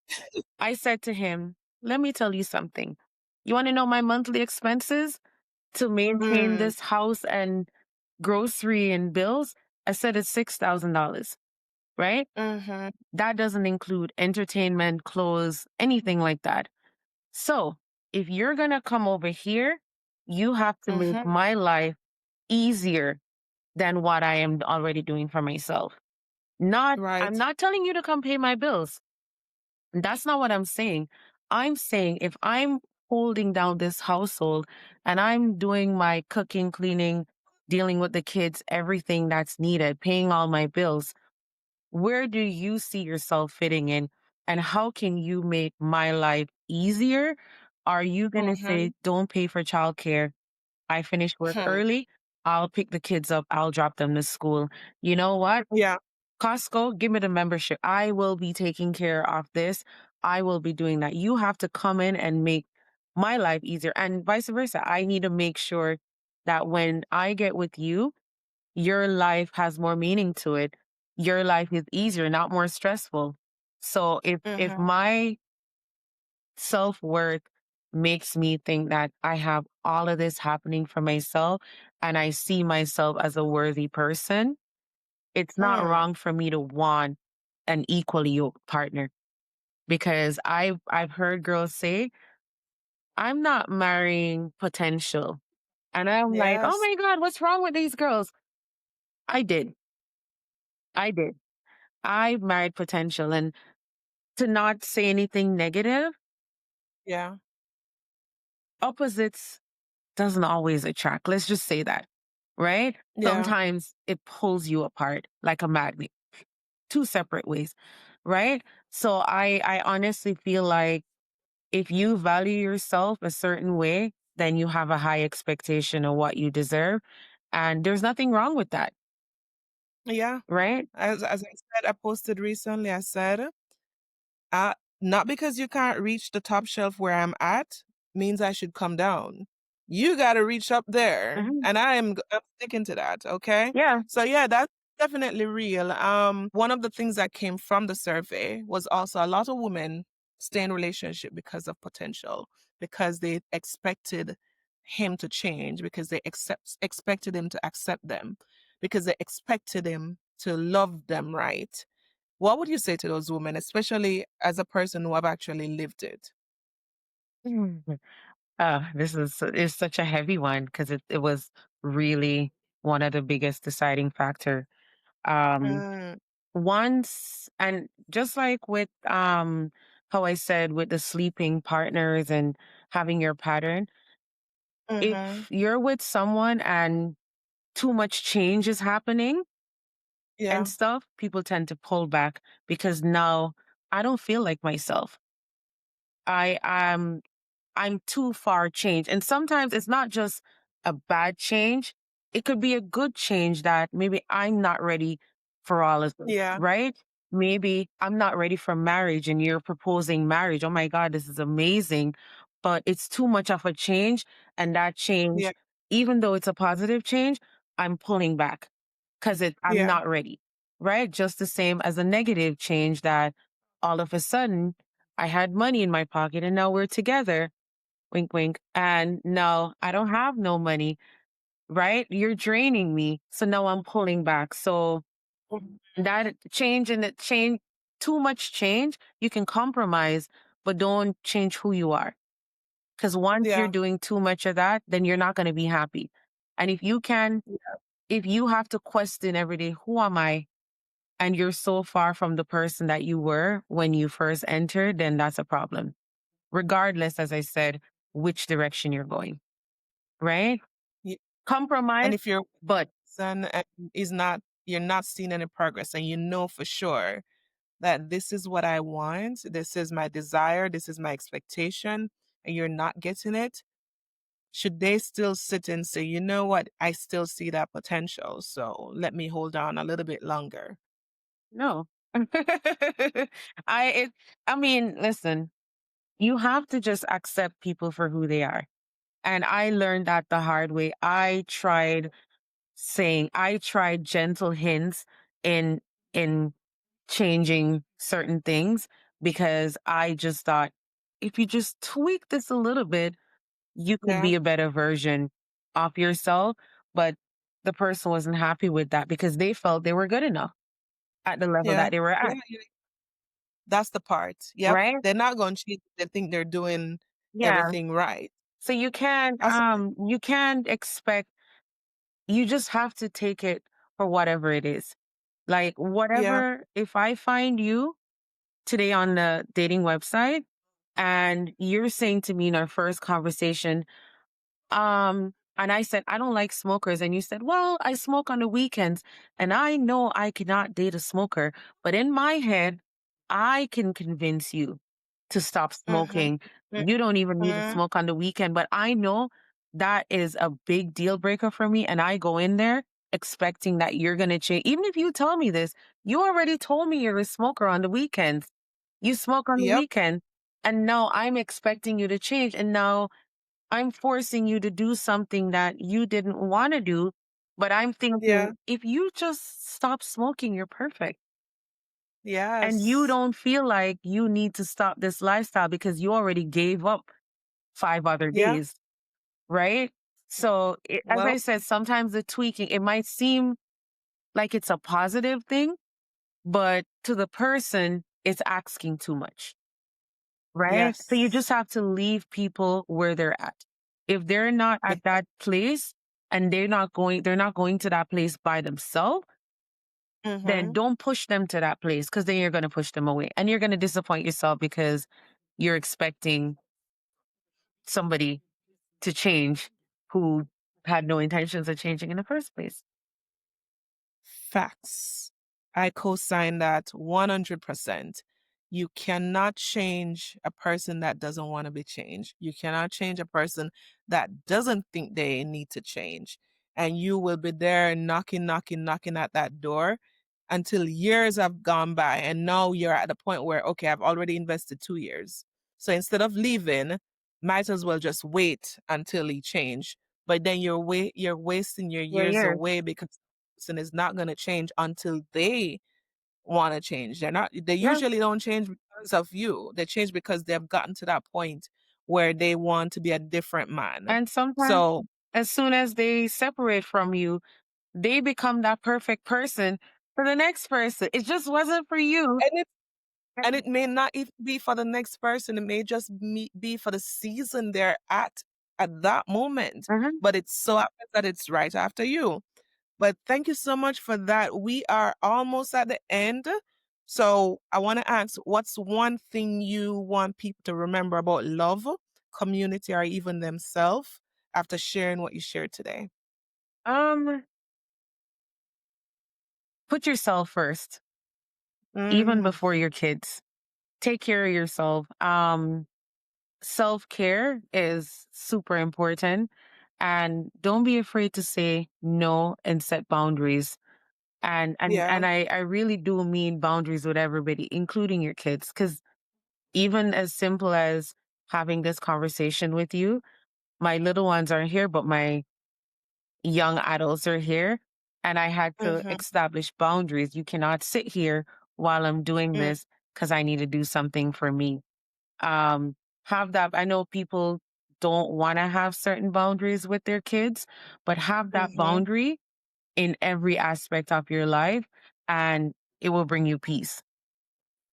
I said to him, "Let me tell you something. You want to know my monthly expenses to maintain Mm, this house and grocery and bills?" I said it's $6,000, right? mm-hmm, That doesn't include entertainment, clothes, anything like that. So if you're gonna come over here, you have to make mm-hmm, my life easier than what I am already doing for myself. I'm right. not telling you to come pay my bills. That's not what I'm saying. I'm saying if I'm holding down this household and I'm doing my cooking, cleaning, dealing with the kids, everything that's needed, paying all my bills, where do you see yourself fitting in? And how can you make my life easier? Are you going to Mm-hmm, say, don't pay for childcare? I finish work hmm, early. I'll pick the kids up. I'll drop them to school. You know what? yeah, Costco, give me the membership. I will be taking care of this. I will be doing that. You have to come in and make my life easier, and vice versa. I need to make sure that when I get with you, your life has more meaning to it. Your life is easier, not more stressful. So if Mm-hmm. my self-worth makes me think that I have all of this happening for myself and I see myself as a worthy person, it's not Mm. wrong for me to want an equally yoked partner, because I've heard girls say, "I'm not marrying potential." And I'm like, "Oh Yes. my God, what's wrong with these girls?" I did. I did. I married potential. And to not say anything negative, Yeah. opposites doesn't always attract. Let's just say that, right? Yeah. Sometimes it pulls you apart like a magnet, two separate ways, right? So I honestly feel like if you value yourself a certain way, then you have a high expectation of what you deserve. And there's nothing wrong with that, Yeah. right? As I said, I posted recently, I said, Uh, not because you can't reach the top shelf where I'm at means I should come down. You got to reach up there, Mhm. and I'm sticking to that. Okay, Yeah. so yeah, that's definitely real. One of the things that came from the survey was also a lot of women stay in relationship because of potential, because they expected him to change, because they expected him to accept them, because they expected him to love them right. What would you say to those women, especially as a person who have actually lived it? Mhm. This is such a heavy one because it was really one of the biggest deciding factor. Um, Mm, Once, and just like with how I said with the sleeping partners and having your pattern, mhm. if you're with someone and too much change is happening and Yeah, stuff, people tend to pull back because now I don't feel like myself. I I'm too far changed. And sometimes it's not just a bad change. It could be a good change that maybe I'm not ready for all of this, yeah, right? Maybe I'm not ready for marriage and you're proposing marriage. Oh my God, this is amazing. But it's too much of a change. And that yeah, change, even though it's a positive change, I'm pulling back because I'm yeah. not ready, right? Just the same as a negative change that all of a sudden I had money in my pocket and now we're together, wink, wink. And no, I don't have no money, right? You're draining me. So now I'm pulling back. So Mhm. that change and that change, too much change, you can compromise, but don't change who you are. Because once you're Yeah, doing too much of that, then you're not going to be happy. And if you have to question every day, who am I? And you're so far from the person that you were when you first entered, then that's a problem. Regardless, as I said, which direction you're going, right? yeah. And Compromise, if your but son is not, you're not seeing any progress, and you know for sure that this is what I want, this is my desire, this is my expectation, and you're not getting it, should they still sit and say, you know what, I still see that potential, so let me hold on a little bit longer? no. I it, I mean, listen, you have to just accept people for who they are. And I learned that the hard way. I tried gentle hints in in changing certain things because I just thought if you just tweak this a little bit, you could Yeah, be a better version of yourself. But the person wasn't happy with that because they felt they were good enough at the level yeah, that they were yeah, at, yeah. That's the part. Yep. right? They're not going to cheat. They think they're doing Yeah. everything right. So That's you can't expect, you just have to take it for whatever it is. Like yeah, whatever, if I find you today on the dating website and you're saying to me in our first conversation, and I said, I don't like smokers. And you said, well, I smoke on the weekends and I know I cannot date a smoker. But in my head, I can convince you to stop mhm, smoking. You don't even need to mhm, smoke on the weekend. But I know that is a big deal breaker for me. And I go in there expecting that you're going to change. Even if you tell me this, you already told me you're a smoker on the weekends. You smoke on the Yep. weekend. And now I'm expecting you to change. And now I'm forcing you to do something that you didn't want to do. But I'm Yeah. thinking, if you just stop smoking, you're perfect. And you Yes. don't feel like you need to stop this lifestyle because you already gave up 5 other Yeah. days, right? So, as Well, I said, sometimes the tweaking, it might seem like it's a positive thing, but to the person, it's asking too much, right? So you yes. just have to leave people where they're at. If they're not at Because that place and they're not going to that place by themselves, then mhm. don't push them to that place because then you're going to push them away and you're going to disappoint yourself because you're expecting somebody to change who had no intentions of changing in the first place. Facts. I co-sign that 100%. You cannot change a person that doesn't want to be changed. You cannot change a person that doesn't think they need to change. And you will be there knocking, knocking, knocking at that door until years have gone by. And now you're at the point where, okay, I've already invested 2 years. So instead of leaving, might as well just wait until he change. But then you're wasting your Yeah, years yeah. away because person is not gonna change until they wanna change. They Yeah. usually don't change because of you. They change because they've gotten to that point where they want to be a different man. And sometimes, So as soon as they separate from you, they become that perfect person for the next person. It just wasn't for you. and it may not even be for the next person, it may just be for the season they're at that moment, Mhm. but it so happens that it's right after you. But thank you so much for that. We are almost at the end. So I want to ask, what's one thing you want people to remember about love, community, or even themselves after sharing what you shared today? Um, put yourself first, even Mm, before your kids. Take care of yourself. Self-care is super important, and don't be afraid to say no and set boundaries. And yeah. I really do mean boundaries with everybody, including your kids, because even as simple as having this conversation with you, my little ones are here, but my young adults are here, and I had to Mm-hmm, establish boundaries. You cannot sit here while I'm doing mm, this because I need to do something for me. Um, have that. I know people don't want to have certain boundaries with their kids, but have that mm-hmm. boundary in every aspect of your life, and it will bring you peace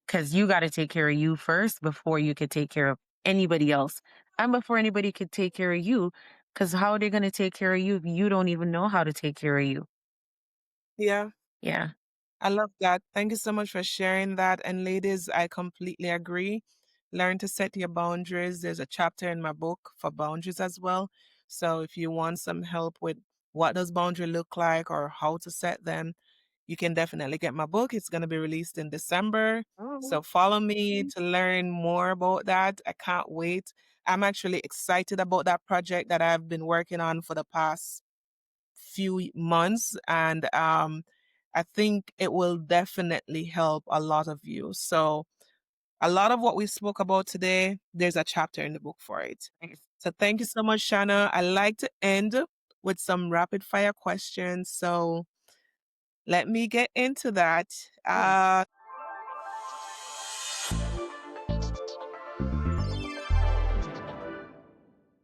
because you got to take care of you first before you could take care of anybody else and before anybody could take care of you. Because how are they going to take care of you if you don't even know how to take care of you? Yeah. Yeah. I love that. Thank you so much for sharing that. And ladies, I completely agree. Learn to set your boundaries. There's a chapter in my book for boundaries as well. So if you want some help with what does boundary look like or how to set them, you can definitely get my book. It's going to be released in December. Oh, So follow me to learn more about that. I can't wait. I'm actually excited about that project that I've been working on for the past few months, and I think it will definitely help a lot of you. So a lot of what we spoke about today, there's a chapter in the book for it. nice. So thank you so much, Shanna. I like to end with some rapid fire questions. So let me get into that. Yeah.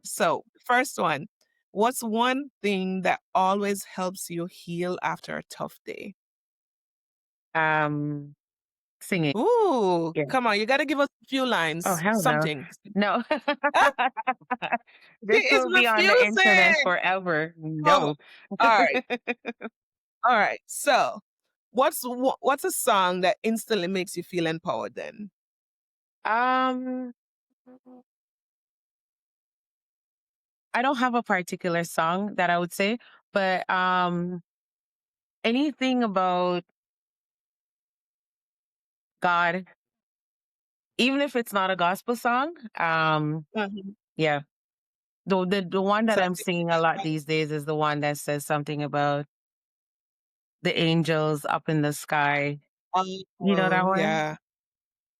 So first one, what's one thing that always helps you heal after a tough day? Um, Singing. Ooh, Yeah. come on, you got to give us a few Oh, lines, hell no. something. No. Ah, she This is will be on the internet refusing. forever. Oh, No. alright, alright. So, what's a song that instantly makes you feel empowered then? Um, I don't have a particular song that I would say, but anything about God, even if it's not a gospel song, Mhm. yeah. The one that So I'm it singing a lot these days is the one that says something about the angels up in the sky. You know that oh, one? yeah.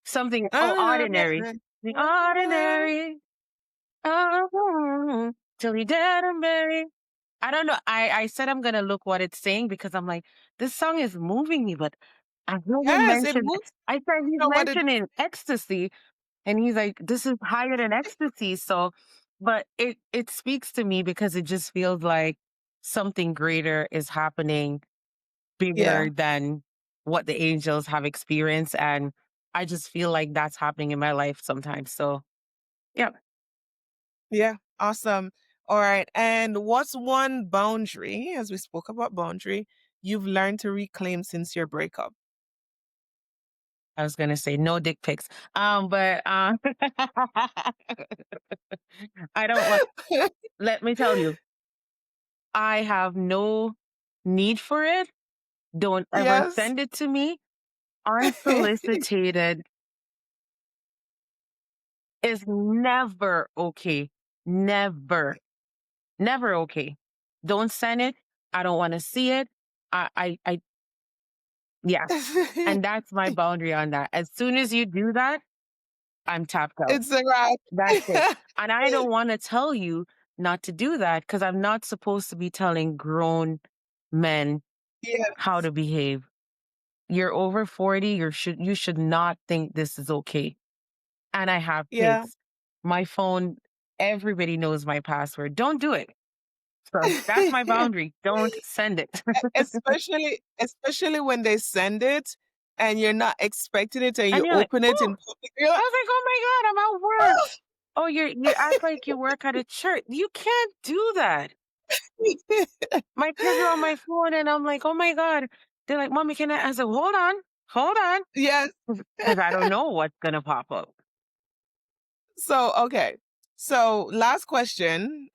Something, oh, Uh, ordinary. The ordinary. Oh, till you dead and buried. I don't know. I said I'm gonna look what it's saying because I'm like, this song is moving me, but I heard him yes, it mention, moves. I said You he's know what it mentioning ecstasy, and he's like, this is higher than ecstasy. So, but it speaks to me because it just feels like something greater is happening, Yeah, bigger than what the angels have experienced. And I just feel like that's happening in my life sometimes. So, yeah, yeah, awesome. All right. And what's one boundary, as we spoke about boundary, you've learned to reclaim since your breakup? I was gonna say no dick pics. But I don't want. Let me tell you, I have no need for it. Don't ever Yes. send it to me. Unsolicited is never okay. Never, never okay. Don't send it. I don't want to see it. Yeah. And that's my boundary on that. As soon as you do that, I'm tapped out. It's a wrap. That's it. And I don't want to tell you not to do that because I'm not supposed to be telling grown men Yeah, how to behave. You're over 40, you should not think this is okay. And I have yeah. kids. My phone, everybody knows my password. Don't do it. So that's my boundary. Don't send it. Especially when they send it and you're not expecting it and And you you're like, open it oh, in public, you're like, I was like, oh my God, I'm at work. Oh, you act like you work at a church. You can't do that. My kids are on my phone and I'm like, oh my God. They're like, Mommy, can I? I said, hold on. yes. Because I don't know what's gonna pop up. So, okay. So, last question.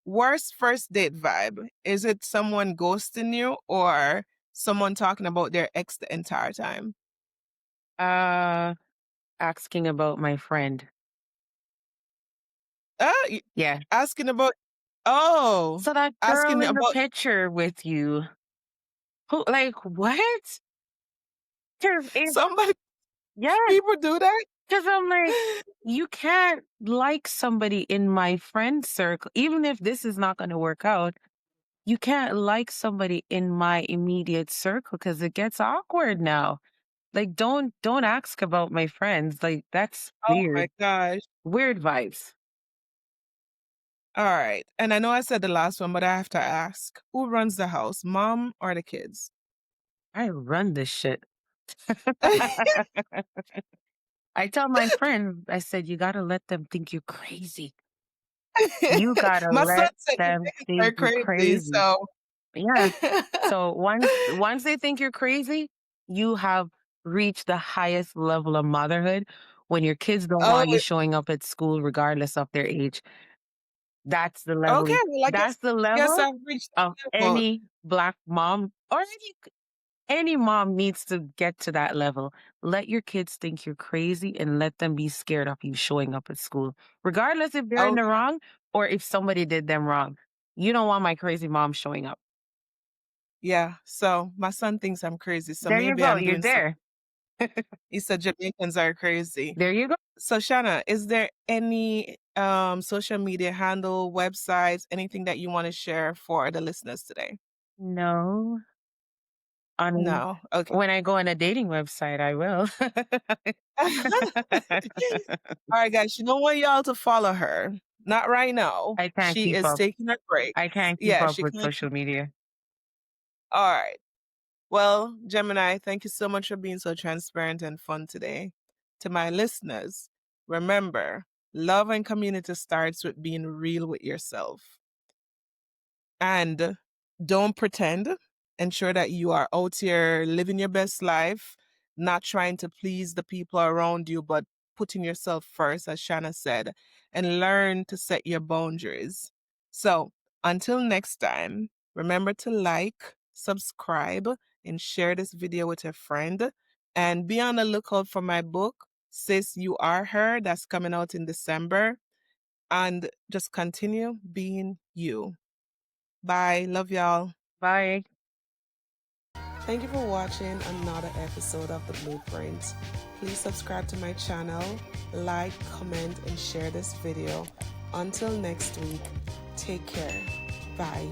Worst first date vibe. Is it someone ghosting you or someone talking about their ex the entire time? Uh Asking about my friend. Y Yeah. asking about oh, So that girl asking in the about picture with you, who like what? 'Cause somebody yeah, people do that? because I'm like, you can't like somebody in my friend circle, even if this is not gonna work out. You can't like somebody in my immediate circle because it gets awkward now. Like, don't ask about my friends. Like, that's Oh my weird. gosh. Weird vibes. Alright, and I know I said the last one, but I have to ask, who runs the house, mom or the kids? I run this shit. I tell my friends, I said, you gotta let them think you're crazy. You gotta My son let said you them think they're think you're crazy, crazy. so Yeah. So once they think you're crazy, you have reached the highest level of motherhood when your kids don't Oh, want you showing up at school regardless of their age. That's the okay, level. well, That's the I guess level I've reached of that level. any black mom or any mom needs to get to that level. Let your kids think you're crazy and let them be scared of you showing up at school, regardless if they're in Oh, the wrong or if somebody did them wrong. You don't want my crazy mom showing up. yeah, so my son thinks I'm crazy, so There you maybe go. I'm You're doing something. there. He said Jamaicans are crazy. There you go. So, Shanna, is there any, social media handle, websites, anything that you wanna share for the listeners today? No, on No? Okay. when I go on a dating website, I will. Alright, guys, you don't want y'all to follow her. Not right now. I can't She keep is up. taking a break. I can't keep Yeah, up she with can't social media. alright. Well, Gemini, thank you so much for being so transparent and fun today. To my listeners, remember, love and community starts with being real with yourself. And don't pretend. Ensure that you are out here living your best life, not trying to please the people around you, but putting yourself first, as Shanna said, and learn to set your boundaries. So until next time, remember to like, subscribe, and share this video with a friend. And be on the lookout for my book, Sis You Are Her, that's coming out in December. And just continue being you. Bye. Love y'all. Bye. Thank you for watching another episode of The Blueprint. Please subscribe to my channel, like, comment, and share this video. Until next week, take care. Bye.